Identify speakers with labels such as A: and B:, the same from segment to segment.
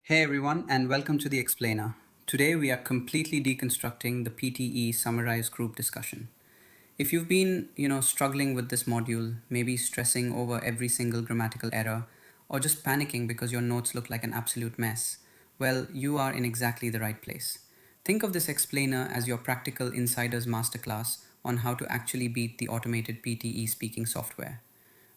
A: Hey everyone, and welcome to the Explainer. Today we are completely deconstructing the PTE Summarize Group Discussion. If you've been, struggling with this module, maybe stressing over every single grammatical error, or just panicking because your notes look like an absolute mess, well, you are in exactly the right place. Think of this explainer as your practical insider's masterclass on how to actually beat the automated PTE speaking software.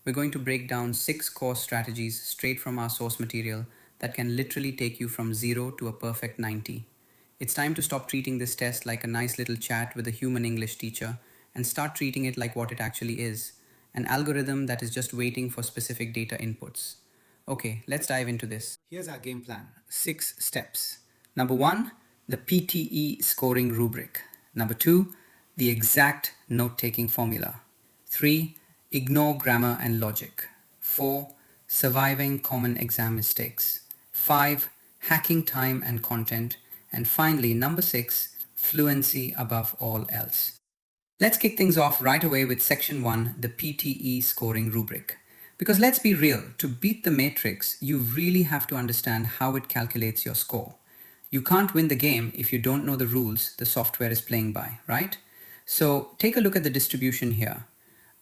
A: We're going to break down 6 core strategies straight from our source material that can literally take you from 0 to a perfect 90. It's time to stop treating this test like a nice little chat with a human English teacher and start treating it like what it actually is, an algorithm that is just waiting for specific data inputs. Okay, let's dive into this. Here's our game plan. 6 steps. Number 1, the PTE scoring rubric. Number 2, the exact note-taking formula. 3, ignore grammar and logic. 4, surviving common exam mistakes. 5, hacking time and content. And finally, number 6, fluency above all else. Let's kick things off right away with section 1, the PTE scoring rubric. Because let's be real, to beat the matrix, you really have to understand how it calculates your score. You can't win the game if you don't know the rules the software is playing by, right? So take a look at the distribution here.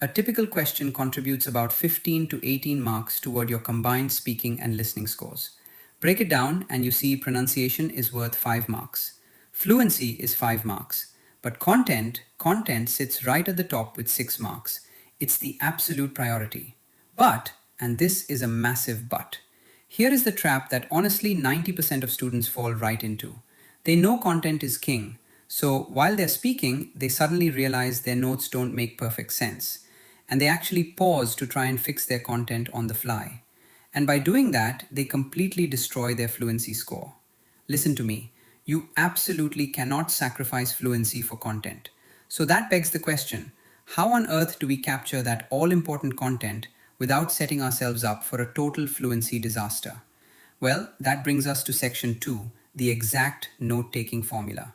A: A typical question contributes about 15 to 18 marks toward your combined speaking and listening scores. Break it down and you see pronunciation is worth 5 marks. Fluency is 5 marks. But content sits right at the top with 6 marks. It's the absolute priority. But, and this is a massive but, here is the trap that honestly 90% of students fall right into. They know content is king, so while they're speaking, they suddenly realize their notes don't make perfect sense. And they actually pause to try and fix their content on the fly. And by doing that, they completely destroy their fluency score. Listen to me, you absolutely cannot sacrifice fluency for content. So that begs the question, how on earth do we capture that all-important content without setting ourselves up for a total fluency disaster? Well, that brings us to section 2, the exact note-taking formula.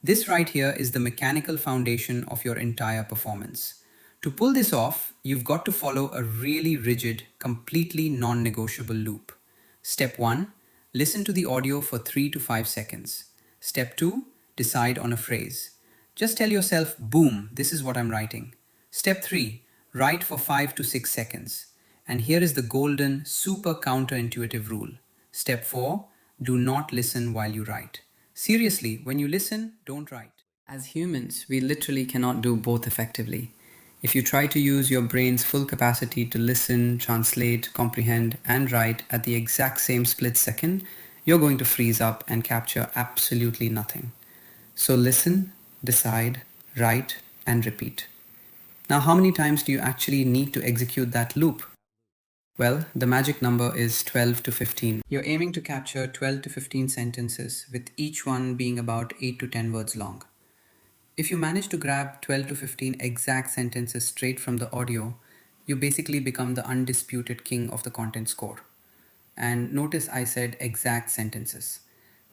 A: This right here is the mechanical foundation of your entire performance. To pull this off, you've got to follow a really rigid, completely non-negotiable loop. Step 1, listen to the audio for 3 to 5 seconds. Step 2, decide on a phrase. Just tell yourself, boom, this is what I'm writing. Step 3, write for 5 to 6 seconds. And here is the golden, super counterintuitive rule. Step 4, do not listen while you write. Seriously, when you listen, don't write. As humans, we literally cannot do both effectively. If you try to use your brain's full capacity to listen, translate, comprehend, and write at the exact same split second, you're going to freeze up and capture absolutely nothing. So listen, decide, write, and repeat. Now, how many times do you actually need to execute that loop? Well, the magic number is 12 to 15. You're aiming to capture 12 to 15 sentences, with each one being about 8 to 10 words long. If you manage to grab 12 to 15 exact sentences straight from the audio, you basically become the undisputed king of the content score. And notice I said exact sentences.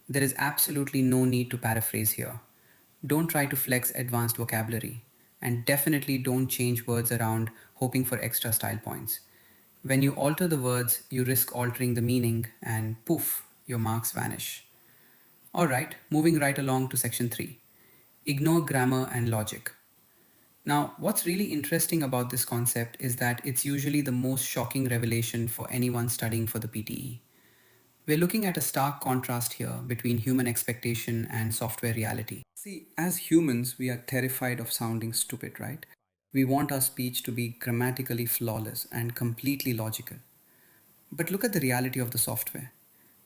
A: There is absolutely no need to paraphrase here. Don't try to flex advanced vocabulary, and definitely don't change words around hoping for extra style points. When you alter the words, you risk altering the meaning, and poof, your marks vanish. Alright, moving right along to section 3. Ignore grammar and logic. Now, what's really interesting about this concept is that it's usually the most shocking revelation for anyone studying for the PTE. We're looking at a stark contrast here between human expectation and software reality. See, as humans, we are terrified of sounding stupid, right? We want our speech to be grammatically flawless and completely logical. But look at the reality of the software.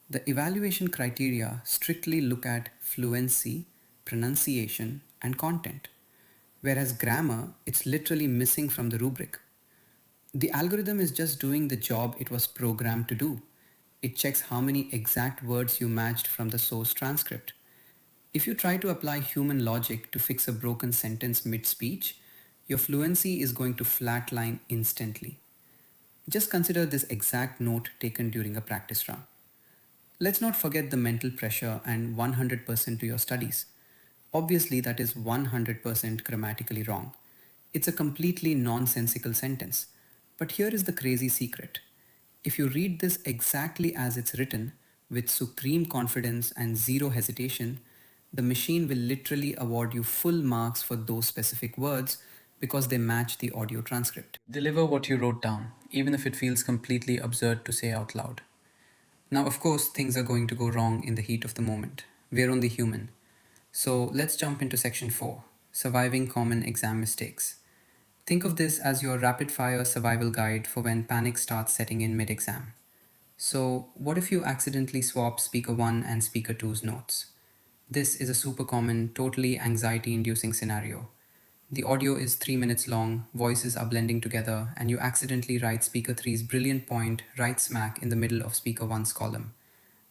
A: The evaluation criteria strictly look at fluency, pronunciation, and content, whereas grammar, it's literally missing from the rubric. The algorithm is just doing the job it was programmed to do. It checks how many exact words you matched from the source transcript. If you try to apply human logic to fix a broken sentence mid-speech, your fluency is going to flatline instantly. Just consider this exact note taken during a practice run. Let's not forget the mental pressure and 100% to your studies. Obviously, that is 100% grammatically wrong. It's a completely nonsensical sentence. But here is the crazy secret. If you read this exactly as it's written, with supreme confidence and zero hesitation, the machine will literally award you full marks for those specific words because they match the audio transcript. Deliver what you wrote down, even if it feels completely absurd to say out loud. Now, of course, things are going to go wrong in the heat of the moment. We're only human. So let's jump into section 4, surviving common exam mistakes. Think of this as your rapid fire survival guide for when panic starts setting in mid exam. So, what if you accidentally swap speaker 1 and speaker two's notes? This is a super common, totally anxiety inducing scenario. The audio is 3 minutes long, voices are blending together, and you accidentally write speaker three's brilliant point right smack in the middle of speaker one's column.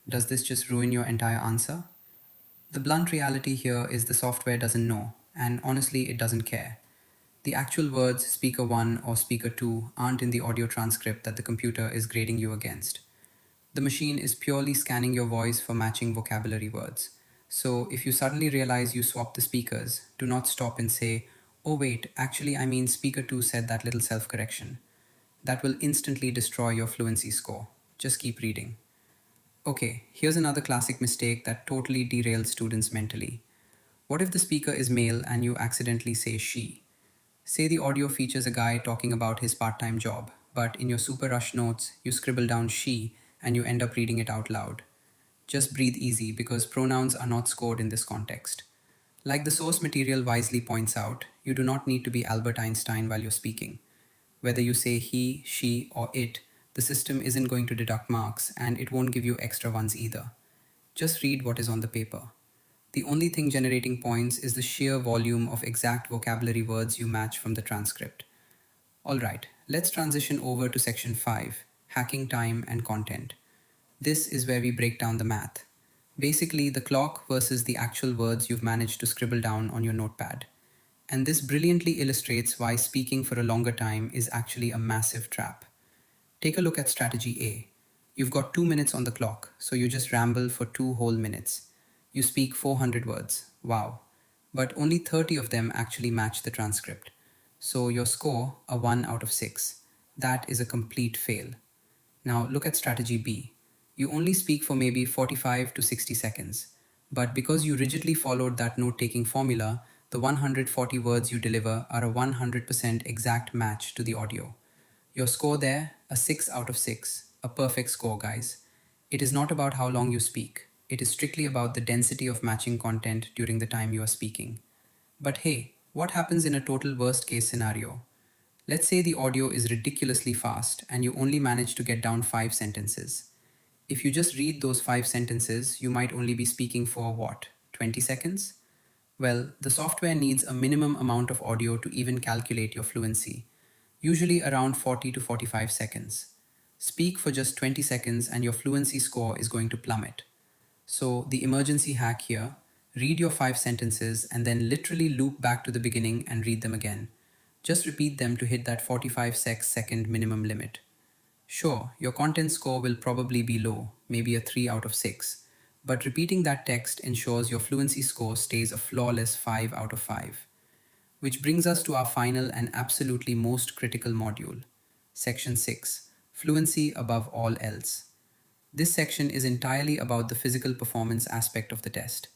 A: Does this just ruin your entire answer? The blunt reality here is the software doesn't know, and honestly, it doesn't care. The actual words speaker 1 or speaker 2 aren't in the audio transcript that the computer is grading you against. The machine is purely scanning your voice for matching vocabulary words. So if you suddenly realize you swapped the speakers, do not stop and say, oh wait, actually I mean speaker 2 said that little self-correction. That will instantly destroy your fluency score. Just keep reading. Okay, here's another classic mistake that totally derails students mentally. What if the speaker is male and you accidentally say she? Say the audio features a guy talking about his part time job, but in your super rush notes, you scribble down she and you end up reading it out loud. Just breathe easy because pronouns are not scored in this context. Like the source material wisely points out, you do not need to be Albert Einstein while you're speaking. Whether you say he, she, or it, the system isn't going to deduct marks and it won't give you extra ones either. Just read what is on the paper. The only thing generating points is the sheer volume of exact vocabulary words you match from the transcript. Alright, let's transition over to section 5, hacking time and content. This is where we break down the math. Basically, the clock versus the actual words you've managed to scribble down on your notepad. And this brilliantly illustrates why speaking for a longer time is actually a massive trap. Take a look at strategy A. You've got 2 minutes on the clock, so you just ramble for 2 whole minutes. You speak 400 words. Wow. But only 30 of them actually match the transcript. So your score, a 1 out of 6. That is a complete fail. Now look at strategy B. You only speak for maybe 45 to 60 seconds. But because you rigidly followed that note taking formula, the 140 words you deliver are a 100% exact match to the audio. Your score there, a 6 out of 6. A perfect score, guys. It is not about how long you speak. It is strictly about the density of matching content during the time you are speaking. But hey, what happens in a total worst case scenario? Let's say the audio is ridiculously fast and you only manage to get down 5 sentences. If you just read those 5 sentences, you might only be speaking for what, 20 seconds? Well, the software needs a minimum amount of audio to even calculate your fluency, usually around 40 to 45 seconds. Speak for just 20 seconds and your fluency score is going to plummet. So, the emergency hack here, read your 5 sentences and then literally loop back to the beginning and read them again. Just repeat them to hit that 45 second minimum limit. Sure, your content score will probably be low, maybe a 3 out of 6, but repeating that text ensures your fluency score stays a flawless 5 out of 5. Which brings us to our final and absolutely most critical module, Section 6, Fluency Above All Else. This section is entirely about the physical performance aspect of the test.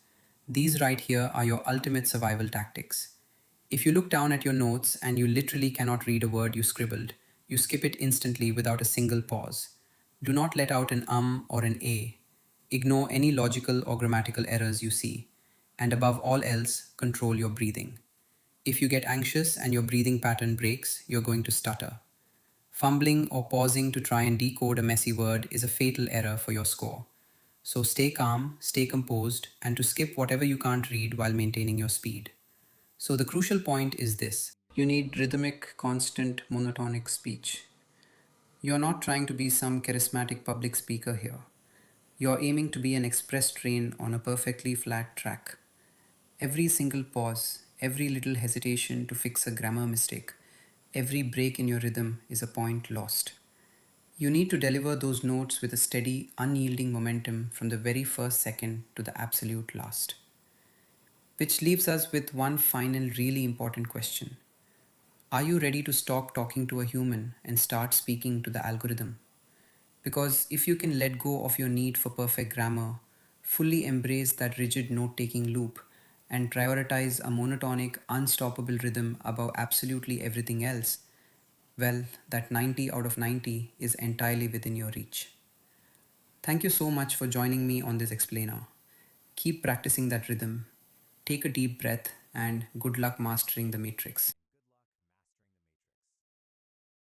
A: These right here are your ultimate survival tactics. If you look down at your notes and you literally cannot read a word you scribbled, you skip it instantly without a single pause. Do not let out an or an a. Ignore any logical or grammatical errors you see. And above all else, control your breathing. If you get anxious and your breathing pattern breaks, you're going to stutter. Fumbling or pausing to try and decode a messy word is a fatal error for your score. So stay calm, stay composed, and to skip whatever you can't read while maintaining your speed. So the crucial point is this. You need rhythmic, constant, monotonic speech. You're not trying to be some charismatic public speaker here. You're aiming to be an express train on a perfectly flat track. Every single pause, every little hesitation to fix a grammar mistake, every break in your rhythm is a point lost. You need to deliver those notes with a steady, unyielding momentum from the very first second to the absolute last. Which leaves us with one final, really important question. Are you ready to stop talking to a human and start speaking to the algorithm? Because if you can let go of your need for perfect grammar, fully embrace that rigid note taking loop, and prioritize a monotonic, unstoppable rhythm above absolutely everything else, well, that 90 out of 90 is entirely within your reach. Thank you so much for joining me on this explainer. Keep practicing that rhythm. Take a deep breath and good luck mastering the matrix.